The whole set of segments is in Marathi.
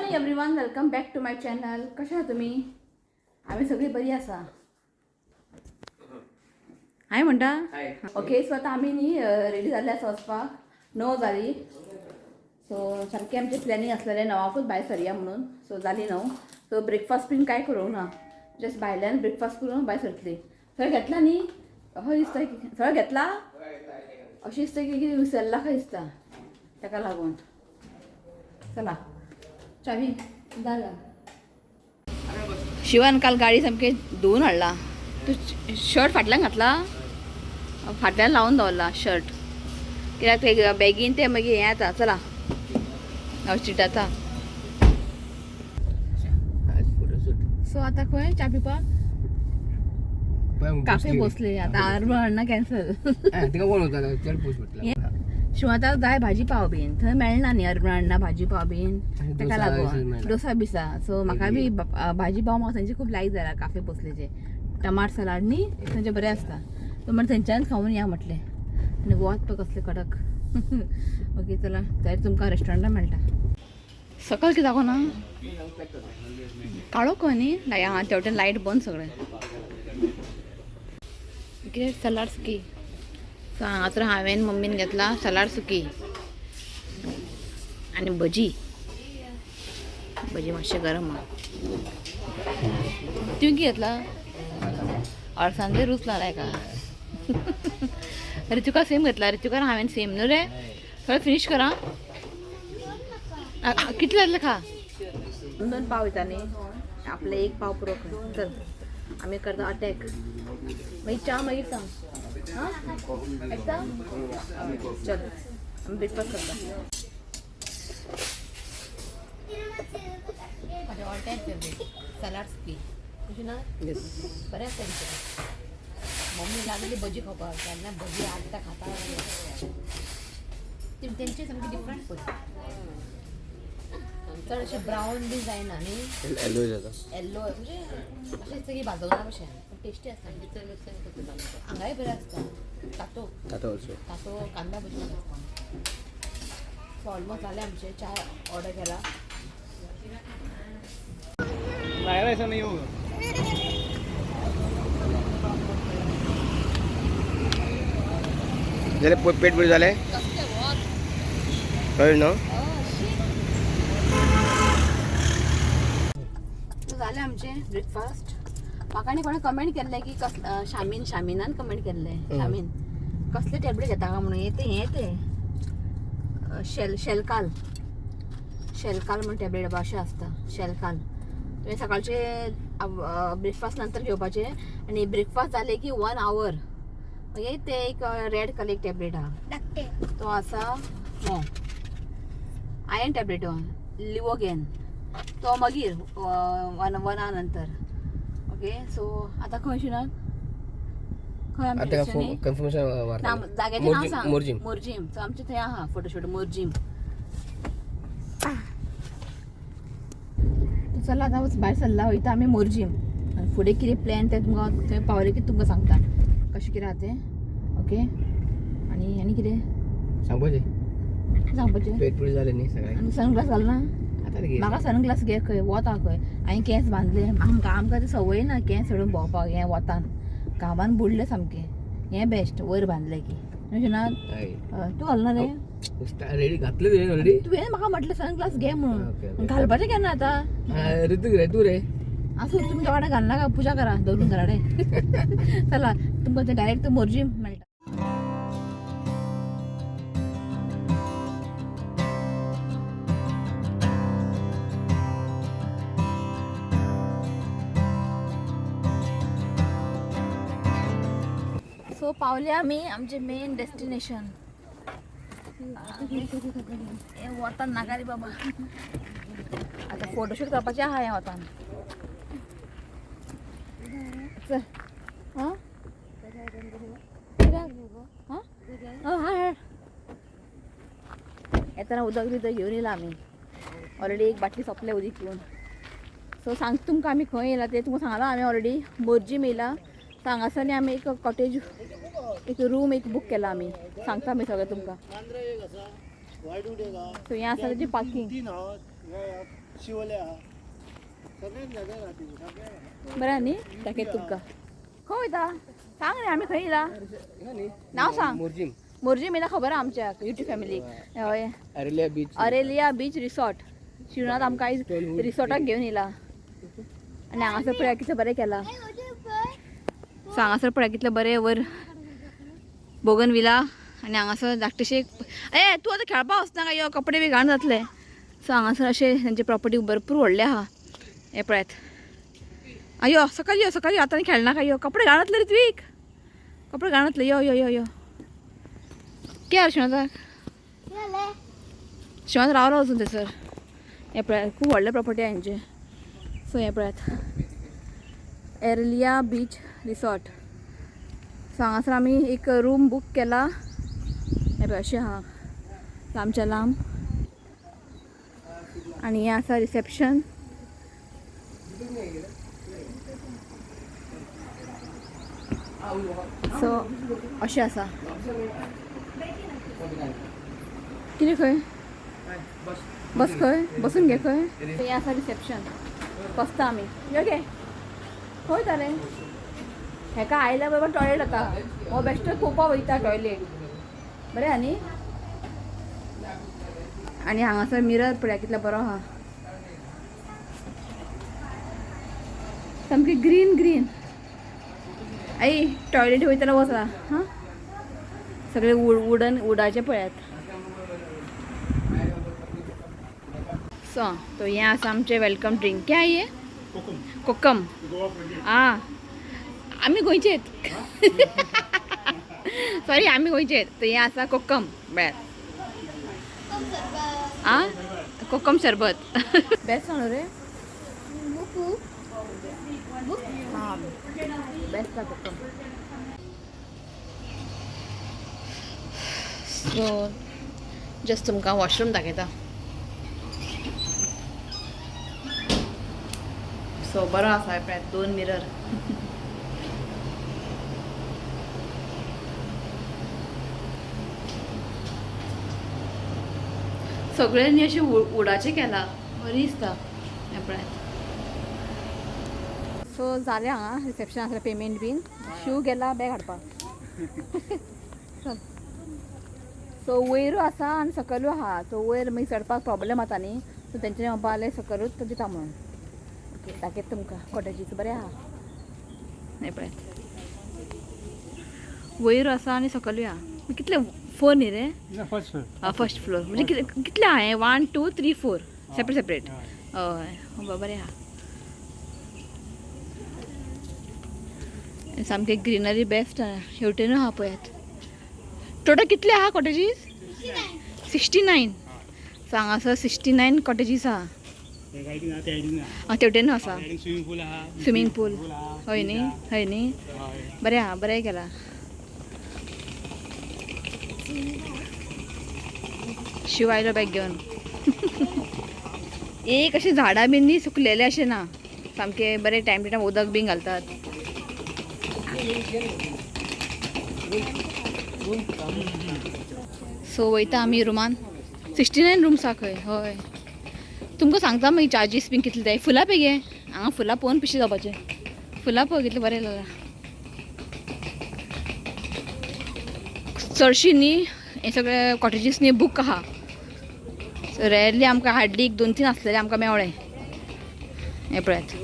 Morning everyone, welcome back to my channel. कशा आहात तुम्ही? आम्ही सगळी बरी आसा. हाय म्हणटा. ओके, सो आता आम्ही न्ही रेडी जाल्ले आसा वचपाक. 9 जाली. सो सारकें आमचें प्लॅनिंग आसलेलें 9कूच भायर सरया म्हणून. सो जाली 9. सो ब्रेकफास्ट बीन कांय करूंक ना. जस्ट भायल्यान ब्रेकफास्ट करून भायर सरतली. सगळें घेतला न्ही? अहो दिसता सगळें घेतला. अशी दिसता की कितें विसरला काय दिसता. ताका लागून चला चावी धाला. शिवान काल गाडी सामके धुवून हाडला. तू शर्ट फाटल्यान घातला, फाटल्यान लावून दवरला शर्ट. कित्याक ते बेगीन ते मागीर हें येता. चला सीट आता. सो आता खंय च्या पिवपाक काफे बसले. आता अर्बन हाडना कॅन्सल. शिवाता जाय भाजी पाव बीन थंय मेळना न्ही. अर्बन हाडना भाजी पाव बीन ताका लागून डोसा बिसा. सो म्हाका बी भाजी पाव म्हाका थंयचे खूब लायक जाला. काफे बसलेचे टमाट सलाड न्ही थंयचे बरें आसता. सो म्हण थंयच्यानच खावून या म्हटलें. आनी वोत पळय कसले कडक. ओके चला, तर तुमकां रेस्टॉरंटान मेळटा. सकयल कितें दाखोवना काळो खंय न्ही. हां तेवटेन लायट बंद सगळें. कितें सलाड सुकी. सो हांगा तर हांवें मम्मीन घेतला सलाड सुकी आनी भजी. भजी मातशें गरम आहा. तुवें कितें घेतला? अळसांदे रुचला लायका. रितुका सेम घेतला. रितुका हांवें सेम न्हू रे. थोडं फिनीश करा. कितले जातले खा. 2 पाव येता न्ही. आपले 1 पाव पुरो कर. चल आमी करता अटॅक. मागीर च्या मागीर सांग. हां येता. चल आमी ब्रेकफास्ट करता. म्हाजें ऑल टायम फेवरेट सलाड सुकी. कशी ना बरें आसता. मम्मी लागली भजी खावपाक. तेन्ना भजी हाडटा खाता. तेंचे सामकी डिफरंट पळय. चड अशें ब्रावन बी जायना न्ही. येलो जाता. येल्लो म्हणजे अशें सगळी भाजवना कशें पण टेस्टी आसता. हांगाय बरें आसता. तातो कांदा भजी आसता. सो ऑलमोस्ट जालें आमचें. चाय ऑर्डर केला. झाले पेट बरी झाले. कळलं ना. झाले आमचे ब्रेकफास्ट. म्हाका न्ही कोणें कमेंट केल्लें की शामिनान कमेंट केल्लें. शामीन कसले टॅबलेट घेता काय म्हणून. हे शेलकाल म्हणून टॅबलेट अशें आसता. शेलकाल तुवें सकाळचे ब्रेकफास्ट नंतर घेवपाचें आनी ब्रेकफास्ट जाले की 1 आवर मागीर ते एक रेड कलर एक टॅबलेट आहा. तो आसा आयर्न टॅबलेट लिवोगेन. तो मागीर 1 आवर नंतर. ओके सो आता खंय शिना जाग्याचें नांव सांग. मोर्जीम. सो आमचे थंय आहा फोटोशूट मोर्जीम. चला आतां भायर सरला वयता आमी मोर्जीम. आनी फुडें कितें प्लॅन तें तुमकां थंय पावले की तुमकां सांगता कशें कितें आहा तें. ओके आनी कितें सांगपाचें. पेट बरी जालें न्ही सगळें. आनी सनग्लास घालना. म्हाका सनग्लास घे खंय वता खंय. हांवें केंस बांदले. आमकां ती संवय ना केंस सोडून भोंवपाक. हें वतान घामान बुडले सामकें. हें बेस्ट वयर बांदलें की. ना तूं घालना रे. रेडी घातले तुवें ऑलरेडी. तुवें म्हाका म्हटलें सनग्लास घे म्हणून. घालपाचें केन्ना आतां. ऋतू रे तू रे. असो तुमच्या वाड्याक घालनाका. पुजा करा दवरून घरा कडेन. चला तुमकां तें डायरेक्ट मोर्जीम मेळटा. सो पावले आमी आमचे मेन डेस्टिनेशन. हे वतान नाका रे बाबा. आतां फोटोशूट करपाचें आहा हें वतान. चल हां येताना उदक बिदक घेवन येयला आमी. ऑलरेडी 1 बाटली सोंपले उदीक घेवन. सो सांग तुमकां आमी खंय येयला तें तुमकां सांगला आमी ऑलरेडी. मोर्जीम येयला. सो हांगासर आमी एक कॉटेज एक रूम बूक केला आमी. सांगता आमी सगळें तुमकां. सो हें आसा तेजी पार्किंग. शिवल्या सगळ्यात जागा राहते सगळ्या बरं न्ही दाखयत तुमकां खंय वयता सांग रे आमी खंय येयला नाव सांग मोर्जिम मोरजी मेला खबर आहा आमच्याक युट्यूब फॅमिली हय Aralia beach Aralia beach resort Shivnath आमकां आयज रिसॉर्टाक घेवन येयला आनी हांगासर पळया कितलें बरें केलां सो हांगासर पळया कितलें बरें वयर बोगन विला आनी हांगासर धाकटेशें ए तूं आतां खेळपा वचना यो कपडे बी घाण जातले सो हांगासर अशें तेंचे प्रॉपर्टी भरपूर व्हडले आहा हे पळयात यो सकाळी यो आतां खेळनाका यो कपडे घाण जातले रे तुवेक कपडे घाण जातले यो यो यो यो क्या शिवनाथाक शिवनाथ रावलो वचून थंयसर हे पळयात खूब व्हडले प्रॉपर्टी आहा हेंचे सो हे पळयात एरलिया बीच रिसॉर्ट सो हांगासर आमी एक रूम बूक केला हे पळय अशें आहा लांबच्या लांब आनी हें आसा रिसेप्शन सो अशें आसा कितें खंय बस खंय बसून घे खंय हें आसा रिसेप्शन बसता आमी यो गे खंय ताले हेका आयल्या बरोबर टॉयलेट जाता हो बेश्टो पोवपा वयता टॉयलेट बरें आहा न्ही आनी हांगासर मिरर पळया कितलो बरो आहा सामकी ग्रीन ग्रीन आई टॉयलेट वयताना वचला हां सगळे वुडाचे पळयात सो तो हें आसा आमचें वेलकम ड्रिंक क्या ये कोकम आं आमी गोंयचेत सॉरी आमी गोंयचेत तो हें आसा कोकम बेस्ट आं कोकम सरबत बेस्ट न्हू रे हां बेस्ट आसा कोकम सो जस्ट तुमकां वॉशरूम दाखयता सो बरो आसा पळयात 2 मिरर सगळ्यांनी अशें वुडाचें केलां बरी दिसता हें पळयात सो जालें हांगा रिसेप्शन आसलें पेमेंट बीन शिव गेला बॅग हाडपाक सो वयरू आसा आनी सकयलू आहा सो वयर मागीर चडपाक प्रॉब्लेम जाता न्ही सो तेंच्यांनी म्हणपा लागलें सकयलूच दिता म्हणून ओके दाखयता तुमकां कॉटेजीस बरें आहा हें पळयात वयरू आसा आनी सकयलूय आहा कितले 4 न्ही रे फर्स्ट फ्लोर म्हणजे कितले आहा हें 1 2 3 4 सेपरेट हय बरें आहा सामकें ग्रीनरी बेस्ट हेवटेनूय आहा पळयात टोटल कितले आहा कॉटेजीस 69 सो हांगासर 69 कॉटेजीस आहा तेवटेनूय आसा स्विमींग पूल हय न्ही बरें आहा बरें केलां शिव आयलो बॅग घेवन एक अशें झाडां बीन न्ही सुकलेले अशें ना सामके बरें टायम टू टायम उदक बीन घालतात सो वयता आमी रुमान 69 रूम्स आहा खंय हय तुमकां सांगता मागीर चार्जीस बीन कितले जाय फुलां पे गे हांगा फुलां पळोवन पिशे जावपाचें फुलां पळय कितलें बरें जालां चडशीं न्ही हे सगळे कॉटेजीस न्ही बूक आहा रेअरली आमकां हार्डली 2-3 आसलेले आमकां मेवळे हे पळयात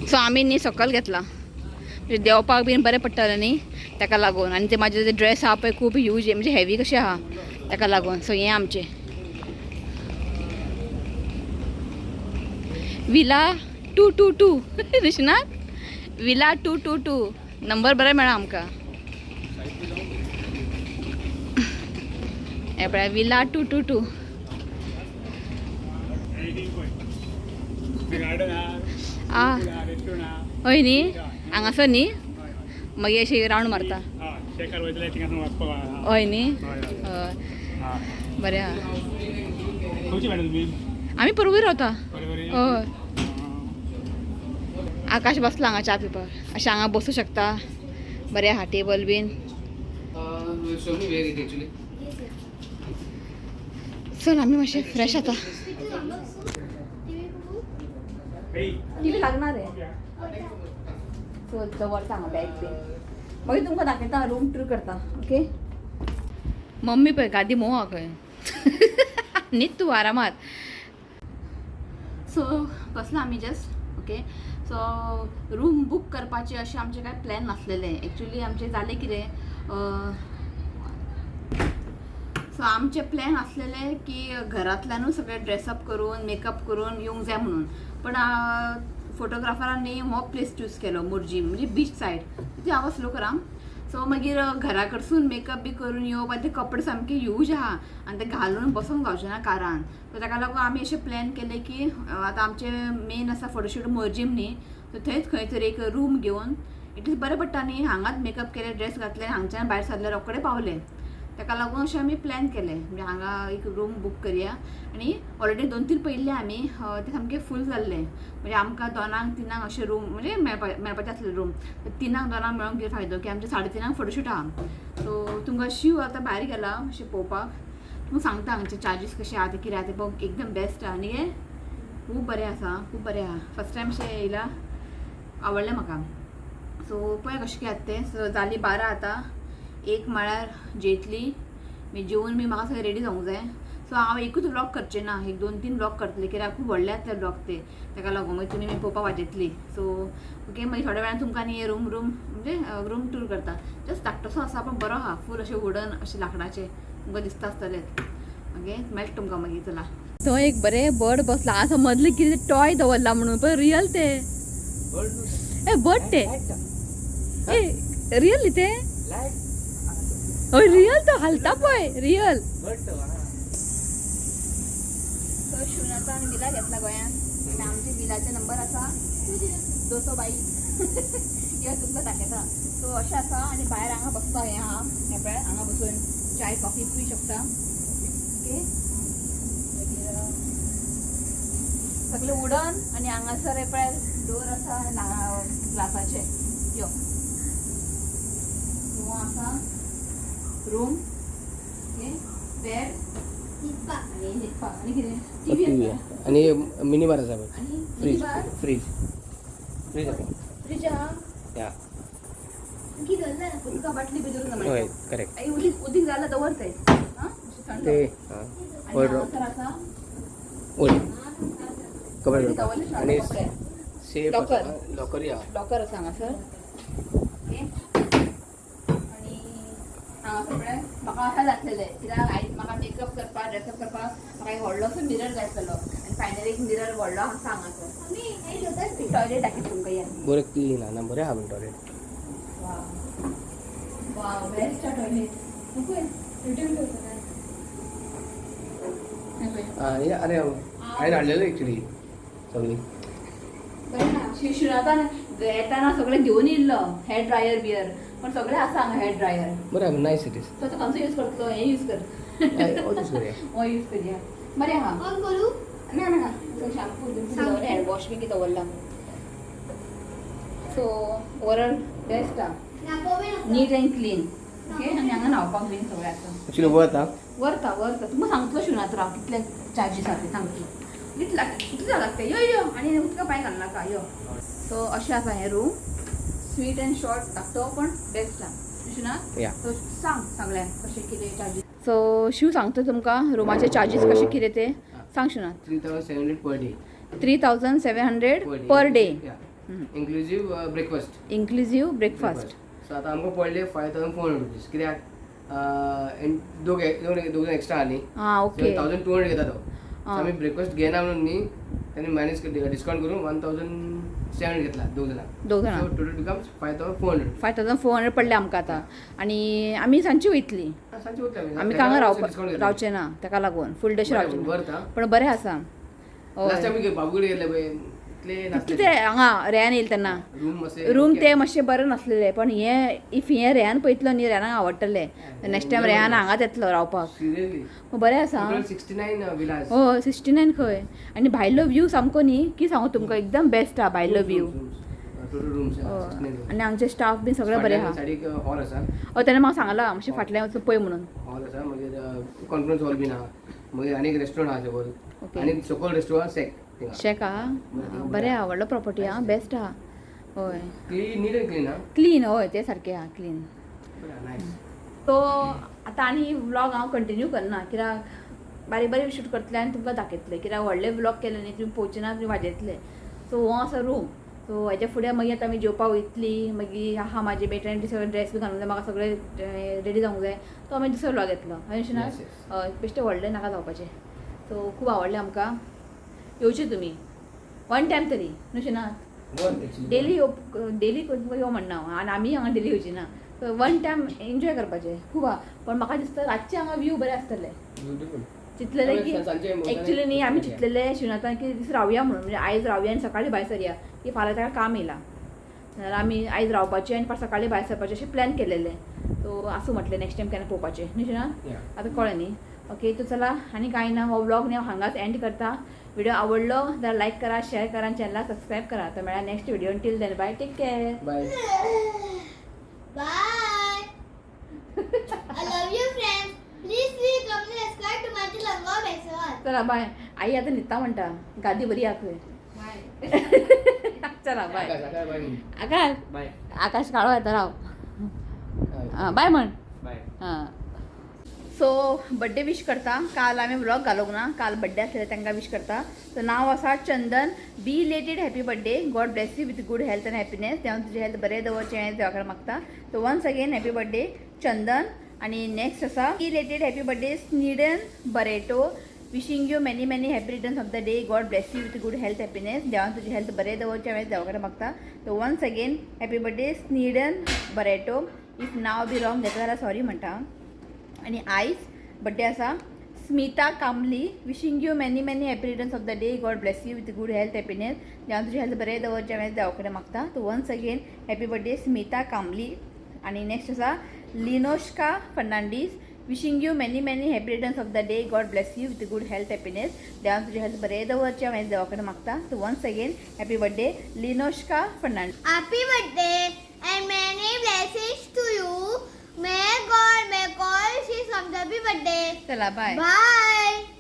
सो आमी न्ही सकयल घेतला म्हणजे देंवपाक बीन बरें पडटलें न्ही ताका लागून आनी ते म्हाजे जे ड्रेस आहा पळय खूब यूज म्हणजे हेवी कशें आहा ताका लागून सो हें आमचें विला 222 निशनाथ विला 222 नंबर बरें मेळ्ळा आमकां हे पळय विला 222 आं हय न्ही हांगासर न्ही मागीर अशी रावंड मारता हय न्ही हय बरें आहा आमी परवरी रावता हय आकाश बसला हांगा च्या पिवपाक अशें हांगा बसूं शकता बरें आहा table been show me where it actually चल आम्ही मातशे फ्रेश आता टीव्ही लागणार आहे सो जवळ सांगा बॅग बी मागीर तुमकां दाखयता रूम टूर करता ओके मम्मी पळय गादी मोहा खंय न्हीद तूं आरामात सो बसला आमी just okay so room book करपाचे अशें आमचे कांय प्लॅन नासलेले एक्चुली आमचे जाले कितें सो आमचे प्लॅन आसलेले की घरांतल्यानूच सगळे ड्रेसअप करून मेकअप करून येवंक जाय म्हणून पण फोटोग्राफरांनी हो प्लेस चूज केलो मोर्जी म्हणजे बीच सायड तिथे हांव वचलो खरा सो मागीर घरा कडसून मेकअप बी करून येवप आनी ते कपडे सामके ह्यूज आहा आनी ते घालून बसूंक गावचे ना कारान सो ताका लागून आमी अशें प्लॅन केलें की आतां आमचे मेन आसा फोटोशूट मोर्जीम न्ही सो थंयच खंय तरी एक रूम घेवन इतलें बरें पडटा न्ही हांगाच मेकअप केले ड्रेस घातले हांगच्यान भायर सरले रोखडे पावले ताका लागून अशें आमी प्लॅन केलें म्हणजे हांगा एक रूम बूक करया आनी ऑलरेडी 2-3 पयले आमी ते सामके फूल जाल्ले म्हणजे आमकां 2-3 अशें रूम म्हणजे मेळपाचें आसलें रूम 3-2 मेळोंक कितें फायदो की आमचे 3:30 फोटोशूट आहा सो तुमकां शिव आतां भायर गेला अशें पळोवपाक तुमकां सांगता हांगचे चार्जीस कशे आहा ते कितें आहा ते पळोवंक एकदम बेस्ट आहा न्ही गे खूब बरें आसा खूब बरें आहा फर्स्ट टायम अशें येयला आवडलें म्हाका सो पळय कशें कितें आहा तें सो जाली 12 आतां 1 म्हळ्यार जेयतली मी जेवून मी म्हाका सगळें रेडी जावंक जाय सो हांव एकूच व्लॉग करचें ना 1-2-3 व्लॉग करतले कित्याक खूब व्हडले आसले व्लॉग ते ताका लागून मागीर तुमी पळोवपाक वाजयतली सो ओके मागीर थोड्या वेळान तुमकां न्ही रूम म्हणजे रूम टूर करता जस्ट धाकटोसो आसा पण बरो आहा फूल अशें वुडन अशें लाकडाचें तुमकां दिसता आसतलें ओके मेळटा तुमकां मागीर चला तो एक बरें बर्ड बसला हांव समजलें कितें टॉय दवरला म्हणून पण रियल ते ए बर्ड ते ए रियल ते रियल तो हलता पळय रियल तो शुनाचा आमी बिला घेतला गोंयान आनी आमचे बिलाचे नंबर आसा 222 ह्यो तुमकां दाखयता सो अशें आसा आनी भायर हांगा बसता हें आहा हें पळय हांगा बसून चाय कॉफी पिवूं शकता ओके मागीर सगळें वुडन आनी हांगासर हें पळय डोर आसा ग्लासाचे यो हो आसा रूम ओके बेड आणि निप्पा आणि कितें टीव्ही आणि मिनी बार आसा पळय आणि फ्रीज बार फ्रीज फ्रीज आसा फ्रीज आहा या कितें जालें उदका बाटली बी दवरूंक होय जाय करेक्ट आई उदीक जाल्यार दवरताय हां थंड ते आणि होय हांगासर आसा ओय कपडे दवरले आणि कपडे सेफ लॉकर. लॉकर या लॉकर आसा हांगासर ओके आणि हांगासर पळय म्हाका अशें जातलेलें कित्याक आयज म्हाका मेकअप करपाक ड्रेसअप करपाक म्हाका एक व्हडलोसो मिरर जाय आसलो आनी फायनली एक मिरर व्हडलो आसा हांगासर टॉयलेट दाखयता तुमकां या बरें क्लीन आहा ना बरें आहा म्हण टॉयलेट वाव बेस्ट टॉयलेट आणि अरे हांवें हाडलेलो एक्चुली सगळी शिवशिणातान येताना सगळें घेवन येयल्लो हेअर ड्रायर बियर पण सगळें आसा हांगा हेअर ड्रायर बरें आहा नायस इट इज सो तो खंयचो यूज करतलो हें यूज कर ऑल दिस करूया हो यूज करया बरें आहा ना ना शॅम्पू दवरला हेअर वॉश बी कितें दवरला सो ओवरऑल बेस्ट आहा नीट एंड क्लीन ओके आनी हांगा न्हावपाक बीन सगळें आसा एक्चुली वर्थ आहा व्हरता तुमकां सांगतलो शिवनात राव कितले चार्जीस आहा ते सांगतलो कितले लागते यो यो आनी उदका पांय घालनाका यो सो अशें आसा हें रूम स्वीट एंड शॉर्ट धाकटो पण बेस्ट आहा शिवनाथ या सो सांग सगळ्यांक कशें कितें चार्जीस सो शिव सांगतो तुमकां रुमाचे चार्जीस कशे कितें ते सांग Shivnath 3700 per day 3700 per day inclusive breakfast inclusive breakfast so आतां आमकां पडले 5400 रुपीज कित्याक दोग जाण एक्स्ट्रा आहा न्ही हां ओके 1200 घेता तो आमी ब्रेकफास्ट घेना म्हणून न्ही त्यांनी मॅनेज डिस्काउंट करून 1700 घेतला दोग जाणां सो टोटल बिकम्स 5400 5400 पडले आमकां आतां आनी आमी सांजची वयतली सांजची वयतली आमी हांगा रावचे ना ताका लागून फूल डे रावचे ना बरं पण बरें आसा लास्ट टाइम आमी बाबूकडे गेले पळय कितले हांगा रेयान येयले तेन्ना रूम रूम ते मातशें बरें नासलेले पण हे इफ हे रेयान पळयतलो न्ही रेयानाक आवडटले नेक्स्ट टायम रेयान हांगाच येतलो रावपाक सिरियसली बरें आसा 69 विलास हो 69 खंय आनी भायलो व्यू सामको न्ही की सांगू तुमकां एकदम बेस्ट आहा भायलो व्यू टोटल रूम्स आणि आमचे स्टाफ बी सगळे बरे आहा साडी हॉल आसा तेणें म्हाका सांगला मातशें फाटल्यान वचून पळय म्हणून हॉल आसा मागीर कॉन्फरन्स हॉल बीन आहा मागीर आनी एक रेस्टॉरंट आहा सकयल ओके आनी सकयल रेस्टॉरंट सेक शेक आहा बरें आहा व्हडलो प्रॉपर्टी आहा बेस्ट आहा हय क्लीन नीट एंड क्लीन आहा क्लीन हय ते सारकें आहा क्लीन नायस सो आतां आनी व्लॉग हांव कंटिन्यू करना कित्याक बारीक बारीक शूट करतले आनी तुमकां दाखयतले कित्याक व्हडले व्लॉग केले न्ही तुमी पळोवचे ना तुमी वाजयतले सो हो आसा रूम सो हेच्या फुडें मागीर आतां आमी जेवपाक वयतली मागीर आहा म्हाजे बेटान सगळे ड्रेस बी घालूंक जाय म्हाका सगळे रेडी जावंक जाय तो आमी दुसरो व्लॉग येतलो हय ना हय बेश्टे व्हडले नाका जावपाचें सो खूब आवडलें आमकां येवचें तुमी वन टायम तरी नुशेनाथ डेली यो म्हणना हांव आनी आमी हांगा डेली येवची ना सो वन टायम एन्जॉय करपाचें खूब आहा पण म्हाका दिसता रातचें हांगा व्यू बरें आसतलें ब्युटिफूल चिंतलेलें की एक्चुली न्ही आमी चिंतलेलें शिवनाथान की दीस रावया म्हणून म्हणजे आयज रावया आनी सकाळीं भायर सरया की फाल्यां ताका काम येयला जाल्यार आमी आयज रावपाचें आनी फाल्यां सकाळीं भायर सरपाचें अशें प्लॅन केलेलें सो आसूं म्हटलें नेक्स्ट टायम केन्ना पळोवपाचें न्ही शिवनाथ आतां कळ्ळें न्ही ओके तो चला आनी कांय ना हो व्लॉग न्ही हांव हांगाच एंड करता व्हिडिओ आवडलो जाल्यार लायक करा शेअर करा आनी चॅनलाक सबस्क्रायब करा तर मेळ्या next video till then bye take care bye Bye. I love you, friends. Please come and subscribe to my channel. God bless. चला बाय आई आता न्हिदता म्हणटा गादी बरी आहा खंय चला बाय आकाश बाय आकाश काळो येता राव बाय म्हण बाय हां सो बड्डे विश करता काल आमी व्लॉग घालूंक ना काल बड्डे आसलेले तांकां विश करता सो नांव आसा Chandan belated happy birthday God bless you with good health and happiness देवान तुजें हेल्थ बरें दवरचें हांवें देवा कडेन मागता so once again happy birthday Chandan आनी नेक्स्ट आसा belated happy birthday Sneedon Barreto wishing you many many happy returns of the day God bless you with good health happiness देवान तुजें हेल्थ बरें दवरचें हांवें देवा कडेन मागता so once again happy birthday Sneedon Barreto if नाव बी रॉंग घेतलें जाल्यार सॉरी म्हणटा आनी आयज बड्डे आसा Smita Kamli wishing you many many happy returns of the day God bless you with good health happiness देवान तुजें हेल्थ बरें दवरचें हांवें देवा कडेन मागता so once again happy birthday Smita Kamli आनी नेक्स्ट आसा Linoshka Fernandes wishing you many many happy returns of the day God bless you with good health happiness देवान तुजें हेल्थ बरें दवरचें हांवें देवा कडेन मागता so once again happy birthday Linoshka Fernandes Happy birthday and many blessings to you. May God, may God see some happy birthday. चला बाय Bye.